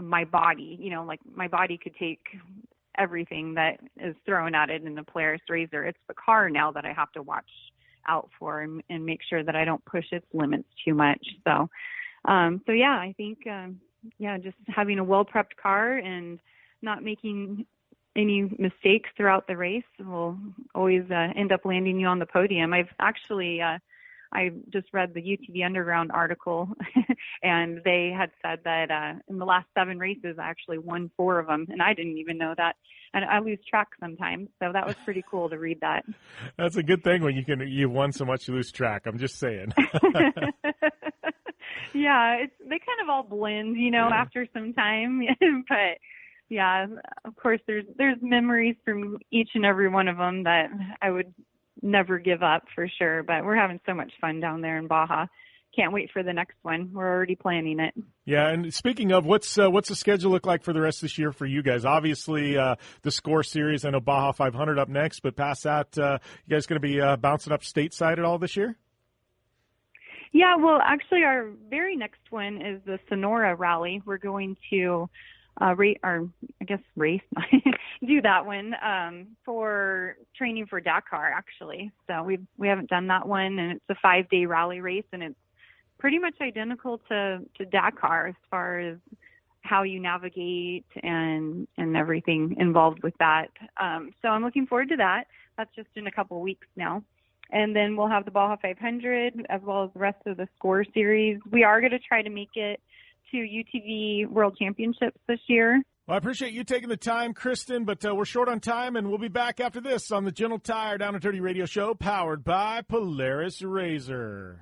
my body. Like my body could take everything that is thrown at it in the Polaris RZR. It's the car now that I have to watch out for and make sure that I don't push its limits too much. So yeah, I think, just having a well-prepped car and not making any mistakes throughout the race will always end up landing you on the podium. I've actually, I just read the UTV Underground article, and they had said that in the last 7 races, I actually won 4 of them, and I didn't even know that. And I lose track sometimes, so that was pretty cool to read that. That's a good thing when you won so much you lose track. I'm just saying. Yeah, they kind of all blend, after some time, but. Yeah, of course, there's memories from each and every one of them that I would never give up for sure. But we're having so much fun down there in Baja. Can't wait for the next one. We're already planning it. Yeah, and speaking of, what's the schedule look like for the rest of this year for you guys? Obviously, the Score Series, I know Baja 500 up next, but past that, you guys going to be bouncing up stateside at all this year? Yeah, well, actually, our very next one is the Sonora Rally. We're going to race, do that one for training for Dakar, actually. So we haven't done that one, and it's a 5-day rally race, and it's pretty much identical to Dakar as far as how you navigate and everything involved with that. So I'm looking forward to that. That's just in a couple of weeks now. And then we'll have the Baja 500 as well as the rest of the Score Series. We are going to try to make it to UTV World Championships this year. Well, I appreciate you taking the time, Kristen, but we're short on time, and we'll be back after this on the Gentle Tire Down and Dirty Radio Show, powered by Polaris RZR.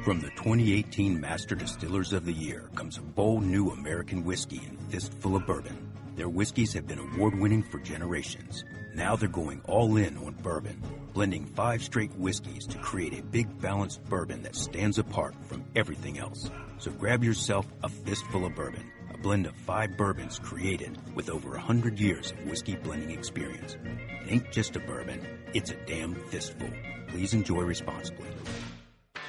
From the 2018 Master Distillers of the Year comes a bold new American whiskey and fistful of bourbon. Their whiskeys have been award-winning for generations. Now they're going all in on bourbon, blending 5 straight whiskeys to create a big, balanced bourbon that stands apart from everything else. So grab yourself a fistful of bourbon, a blend of 5 bourbons created with over 100 years of whiskey blending experience. It ain't just a bourbon, it's a damn fistful. Please enjoy responsibly.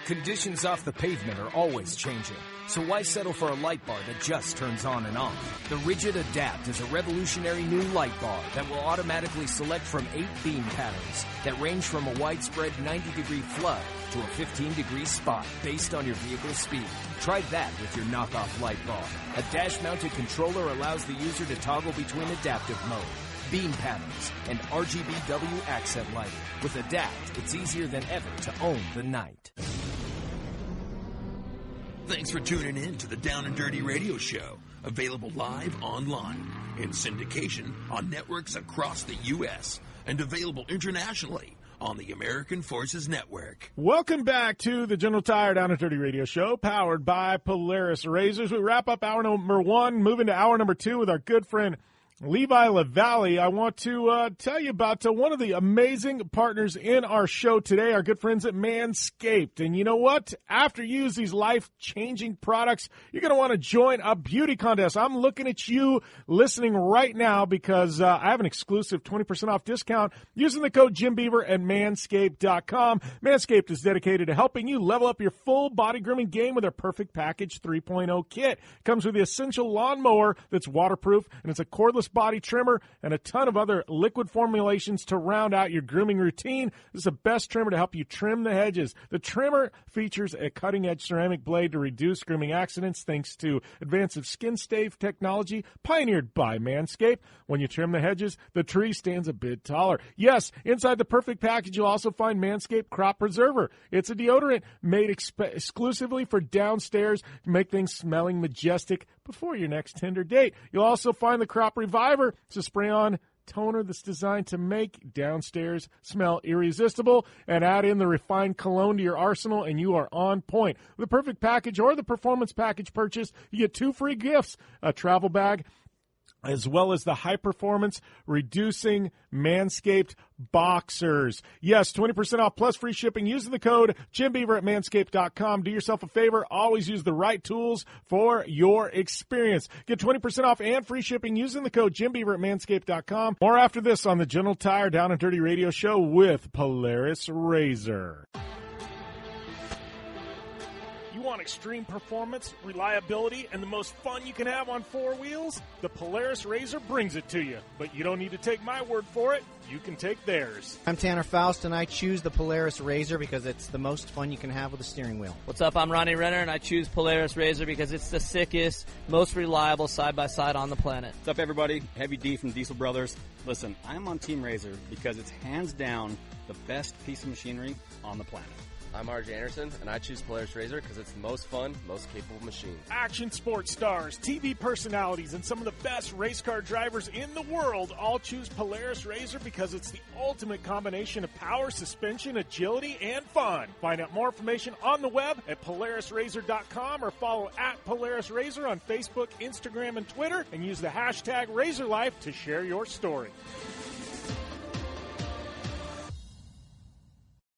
Conditions off the pavement are always changing, so why settle for a light bar that just turns on and off? The Rigid Adapt is a revolutionary new light bar that will automatically select from 8 beam patterns that range from a widespread 90-degree flood to a 15-degree spot based on your vehicle's speed. Try that with your knockoff light bar. A dash-mounted controller allows the user to toggle between adaptive mode, beam patterns, and RGBW accent lighting. With Adapt, it's easier than ever to own the night. Thanks for tuning in to the Down and Dirty Radio Show, available live online, in syndication on networks across the U.S., and available internationally on the American Forces Network. Welcome back to the General Tire Down and Dirty Radio Show, powered by Polaris RZR. We wrap up hour number 1, moving to hour number 2 with our good friend Levi LaVallee. I want to tell you about one of the amazing partners in our show today, our good friends at Manscaped. And you know what? After you use these life-changing products, you're going to want to join a beauty contest. I'm looking at you listening right now because I have an exclusive 20% off discount using the code JimBeaver at Manscaped.com. Manscaped is dedicated to helping you level up your full body grooming game with their Perfect Package 3.0 kit. It comes with the essential lawnmower that's waterproof, and it's a cordless body trimmer and a ton of other liquid formulations to round out your grooming routine. This is the best trimmer to help you trim the hedges. The trimmer features a cutting-edge ceramic blade to reduce grooming accidents thanks to advanced skin-safe technology pioneered by Manscaped. When you trim the hedges, the tree stands a bit taller. Yes, inside the Perfect Package, you'll also find Manscaped Crop Preserver. It's a deodorant made exclusively for downstairs to make things smelling majestic before your next Tinder date. You'll also find the Crop Reviver. It's a spray-on toner that's designed to make downstairs smell irresistible, and add in the refined cologne to your arsenal, and you are on point. With the Perfect Package or the Performance Package purchase, you get 2 free gifts, a travel bag, as well as the high-performance reducing Manscaped boxers. Yes, 20% off plus free shipping using the code JimBeaver at Manscaped.com. Do yourself a favor. Always use the right tools for your experience. Get 20% off and free shipping using the code JimBeaver at Manscaped.com. More after this on the Gentle Tire Down and Dirty Radio Show with Polaris RZR. You want extreme performance, reliability, and the most fun you can have on four wheels? The Polaris RZR brings it to you. But you don't need to take my word for it. You can take theirs. I'm Tanner Faust, and I choose the Polaris RZR because it's the most fun you can have with a steering wheel. What's up? I'm Ronnie Renner, and I choose Polaris RZR because it's the sickest, most reliable side-by-side on the planet. What's up, everybody? Heavy D from Diesel Brothers. Listen, I'm on Team RZR because it's hands down the best piece of machinery on the planet. I'm RJ Anderson, and I choose Polaris RZR because it's the most fun, most capable machine. Action sports stars, TV personalities, and some of the best race car drivers in the world all choose Polaris RZR because it's the ultimate combination of power, suspension, agility, and fun. Find out more information on the web at PolarisRZR.com or follow at Polaris RZR on Facebook, Instagram, and Twitter, and use the hashtag RazorLife to share your story.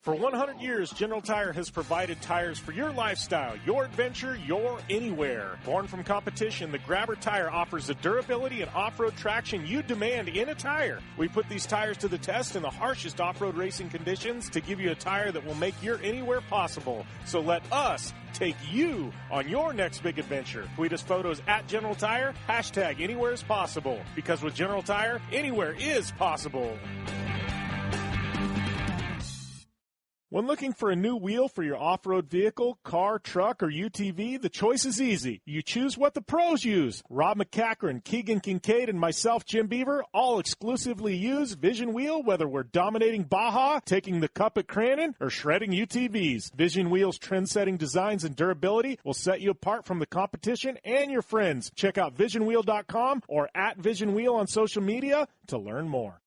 For 100 years, General Tire has provided tires for your lifestyle, your adventure, your anywhere. Born from competition, the Grabber tire offers the durability and off-road traction you demand in a tire. We put these tires to the test in the harshest off-road racing conditions to give you a tire that will make your anywhere possible. So let us take you on your next big adventure. Tweet us photos at General Tire, hashtag anywhere is possible. Because with General Tire, anywhere is possible. When looking for a new wheel for your off-road vehicle, car, truck, or UTV, the choice is easy. You choose what the pros use. Rob McCachran, Keegan Kincaid, and myself, Jim Beaver, all exclusively use Vision Wheel, whether we're dominating Baja, taking the cup at Crandon, or shredding UTVs. Vision Wheel's trend-setting designs and durability will set you apart from the competition and your friends. Check out VisionWheel.com or at Vision Wheel on social media to learn more.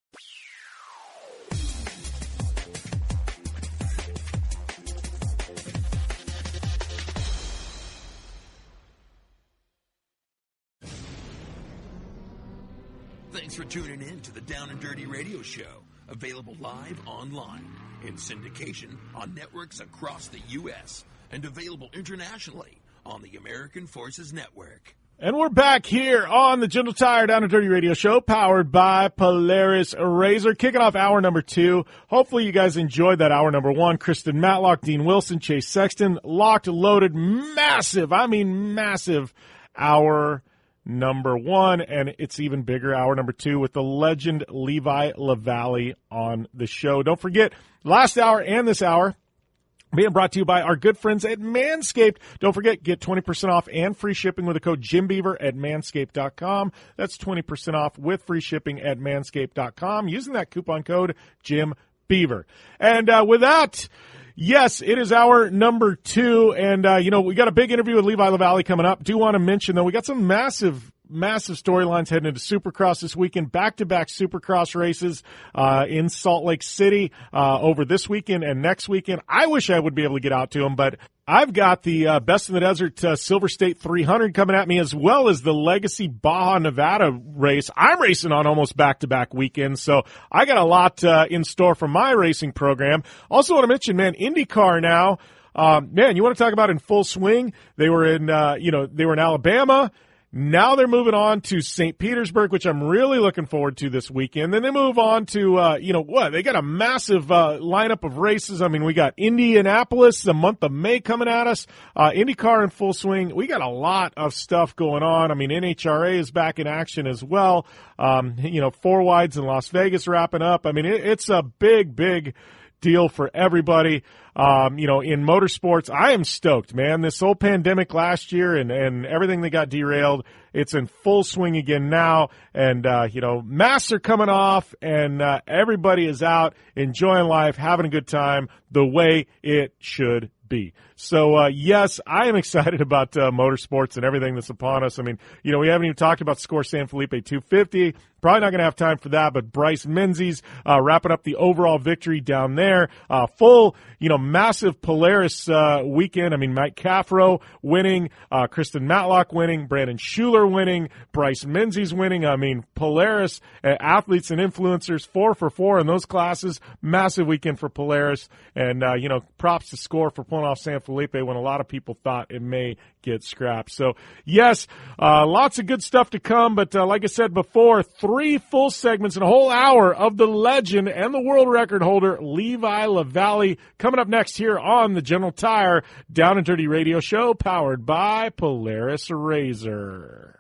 Thanks for tuning in to the Down and Dirty Radio Show, available live online, in syndication on networks across the U.S., and available internationally on the American Forces Network. And we're back here on the General Tire Down and Dirty Radio Show, powered by Polaris RZR, kicking off hour number 2. Hopefully you guys enjoyed that hour number 1. Kristen Matlock, Dean Wilson, Chase Sexton, locked, loaded, massive hour number 1, and it's even bigger, hour number 2, with the legend Levi LaVallee on the show. Don't forget, last hour and this hour being brought to you by our good friends at Manscaped. Don't forget, get 20% off and free shipping with the code JimBeaver at Manscaped.com. That's 20% off with free shipping at Manscaped.com using that coupon code JimBeaver. And with that, yes, it is hour number 2, and, we got a big interview with Levi LaVallee coming up. Do want to mention, though, we got some massive storylines heading into Supercross this weekend, back-to-back Supercross races in Salt Lake City over this weekend and next weekend. I wish I would be able to get out to them, but I've got the Best in the Desert Silver State 300 coming at me, as well as the Legacy Baja Nevada race. I'm racing on almost back-to-back weekends, so I got a lot in store for my racing program. Also want to mention, IndyCar now, you want to talk about in full swing? They were in Alabama. Now they're moving on to St. Petersburg, which I'm really looking forward to this weekend. Then they move on to, they got a massive lineup of races. I mean, we got Indianapolis, the month of May coming at us, IndyCar in full swing. We got a lot of stuff going on. I mean, NHRA is back in action as well. 4 wides in Las Vegas wrapping up. I mean, it's a big deal for everybody. In motorsports, I am stoked, man. This whole pandemic last year and everything that got derailed, it's in full swing again now. And, masks are coming off and everybody is out enjoying life, having a good time the way it should be. So, yes, I am excited about motorsports and everything that's upon us. I mean, we haven't even talked about Score San Felipe 250. Probably not going to have time for that, but Bryce Menzies wrapping up the overall victory down there. Full, massive Polaris weekend. I mean, Mike Caffro winning, Kristen Matlock winning, Brandon Schuler winning, Bryce Menzies winning. I mean, Polaris athletes and influencers 4 for 4 in those classes. Massive weekend for Polaris. And, props to Score for pulling selling off San Felipe when a lot of people thought it may get scrapped. So, yes, lots of good stuff to come. But like I said before, 3 full segments and a whole hour of the legend and the world record holder, Levi LaVallee, coming up next here on the General Tire Down and Dirty Radio Show, powered by Polaris Razor.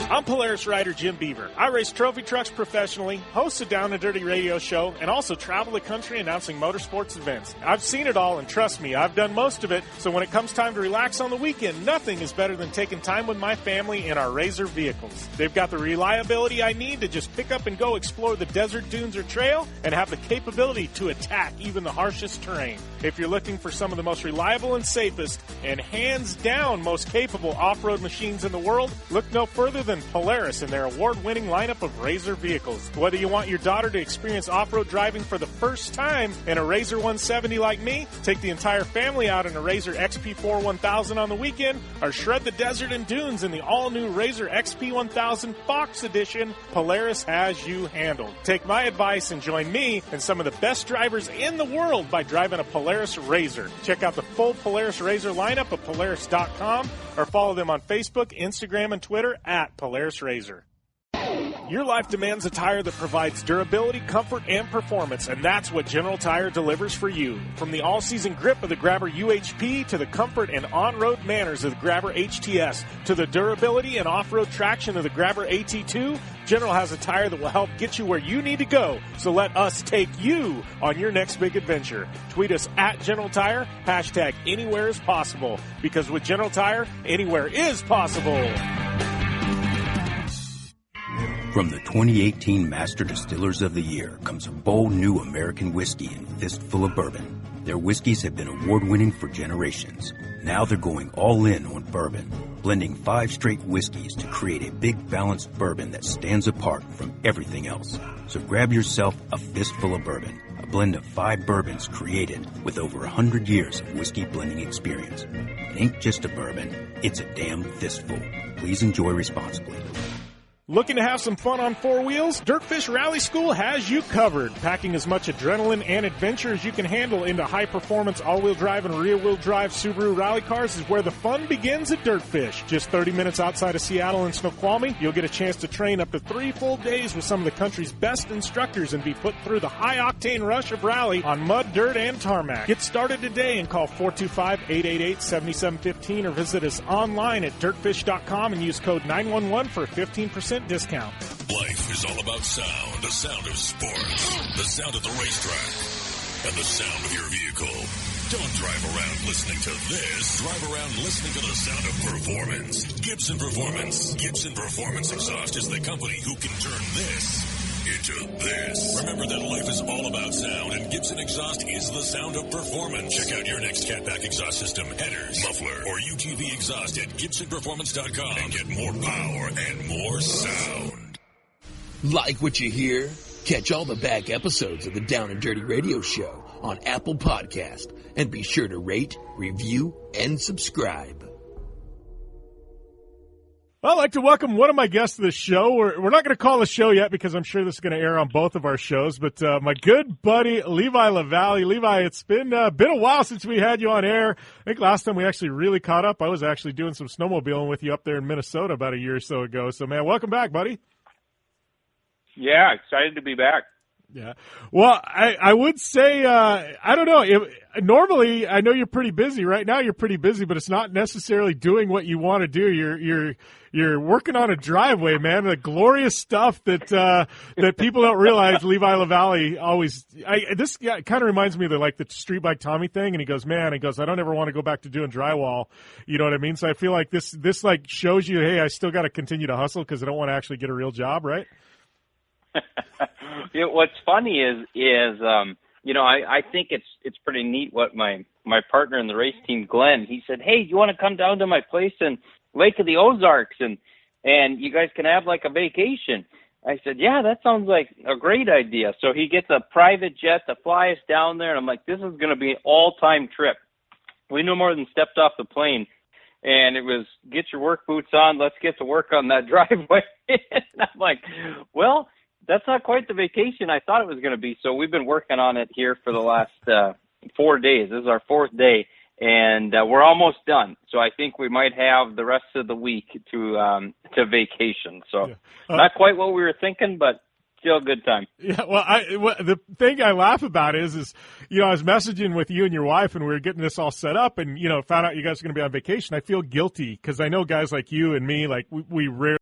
I'm Polaris rider Jim Beaver. I race trophy trucks professionally, host a Down and Dirty radio show, and also travel the country announcing motorsports events. I've seen it all, and trust me, I've done most of it. So when it comes time to relax on the weekend, nothing is better than taking time with my family in our Razor vehicles. They've got the reliability I need to just pick up and go explore the desert, dunes, or trail, and have the capability to attack even the harshest terrain. If you're looking for some of the most reliable and safest, and hands down most capable off-road machines in the world, look no further than Polaris and their award-winning lineup of Razor vehicles. Whether you want your daughter to experience off-road driving for the first time in a Razor 170 like me, take the entire family out in a Razor XP4 1000 on the weekend, or shred the desert and dunes in the all-new Razor XP 1000 Fox Edition, Polaris has you handled. Take my advice and join me and some of the best drivers in the world by driving a Polaris Razor. Check out the full Polaris Razor lineup at Polaris.com or follow them on Facebook, Instagram, and Twitter at Polaris Razor. Your life demands a tire that provides durability, comfort, and performance, and that's what General Tire delivers for you. From the all-season grip of the Grabber UHP to the comfort and on-road manners of the Grabber HTS to the durability and off-road traction of the Grabber AT2, General has a tire that will help get you where you need to go. So let us take you on your next big adventure. Tweet us at General Tire, hashtag anywhere is possible, because with General Tire, anywhere is possible. From the 2018 Master Distillers of the Year comes a bold new American whiskey and fistful of bourbon. Their whiskeys have been award-winning for generations. Now they're going all in on bourbon, blending 5 straight whiskeys to create a big balanced bourbon that stands apart from everything else. So grab yourself a fistful of bourbon, a blend of 5 bourbons created with over 100 years of whiskey blending experience. It ain't just a bourbon, it's a damn fistful. Please enjoy responsibly. Looking to have some fun on 4 wheels? Dirtfish Rally School has you covered. Packing as much adrenaline and adventure as you can handle into high-performance all-wheel drive and rear-wheel drive Subaru rally cars is where the fun begins at Dirtfish. Just 30 minutes outside of Seattle and Snoqualmie, you'll get a chance to train up to 3 full days with some of the country's best instructors and be put through the high-octane rush of rally on mud, dirt, and tarmac. Get started today and call 425-888-7715 or visit us online at dirtfish.com and use code 911 for a 15% discount. Life is all about sound. The sound of sports, the sound of the racetrack, and the sound of your vehicle. Don't drive around listening to this. Drive around listening to the sound of performance. Gibson Performance. Gibson Performance Exhaust is the company who can turn this into this. Remember that life is all about sound, and Gibson Exhaust is the sound of performance. Check out your next catback exhaust system, headers, muffler, or UTV exhaust at GibsonPerformance.com and get more power and more sound. Like what you hear? Catch all the back episodes of the Down and Dirty Radio Show on Apple Podcast, and be sure to rate, review, and subscribe. I'd like to welcome one of my guests to the show. We're not going to call the show yet because I'm sure this is going to air on both of our shows, but my good buddy Levi LaVallee. Levi, it's been a while since we had you on air. I think last time we actually really caught up, I was actually doing some snowmobiling with you up there in Minnesota about a year or so ago. So, man, welcome back, buddy. Yeah, excited to be back. Yeah. Well, I would say, I don't know. Normally, I know you're pretty busy. Right now, you're pretty busy, but it's not necessarily doing what you want to do. You're working on a driveway, man. The glorious stuff that people don't realize. Levi LaVallee always. This kind of reminds me of the Street Bike Tommy thing. And he goes, I don't ever want to go back to doing drywall. You know what I mean? So I feel like this shows you, hey, I still got to continue to hustle because I don't want to actually get a real job, right? What's funny is I think it's pretty neat what my partner in the race team, Glenn, he said, hey, you want to come down to my place in Lake of the Ozarks and you guys can have like a vacation. I said, yeah, that sounds like a great idea. So he gets a private jet to fly us down there, and I'm like, this is going to be an all-time trip. We no more than stepped off the plane, and it was get your work boots on, let's get to work on that driveway. And I'm like, well, that's not quite the vacation I thought it was going to be. So we've been working on it here for the last 4 days. This is our 4th day. and we're almost done. So I think we might have the rest of the week to vacation. So not quite what we were thinking, but still a good time. Yeah, well, the thing I laugh about is I was messaging with you and your wife, and we were getting this all set up, and found out you guys are going to be on vacation. I feel guilty because I know guys like you and me, like we rarely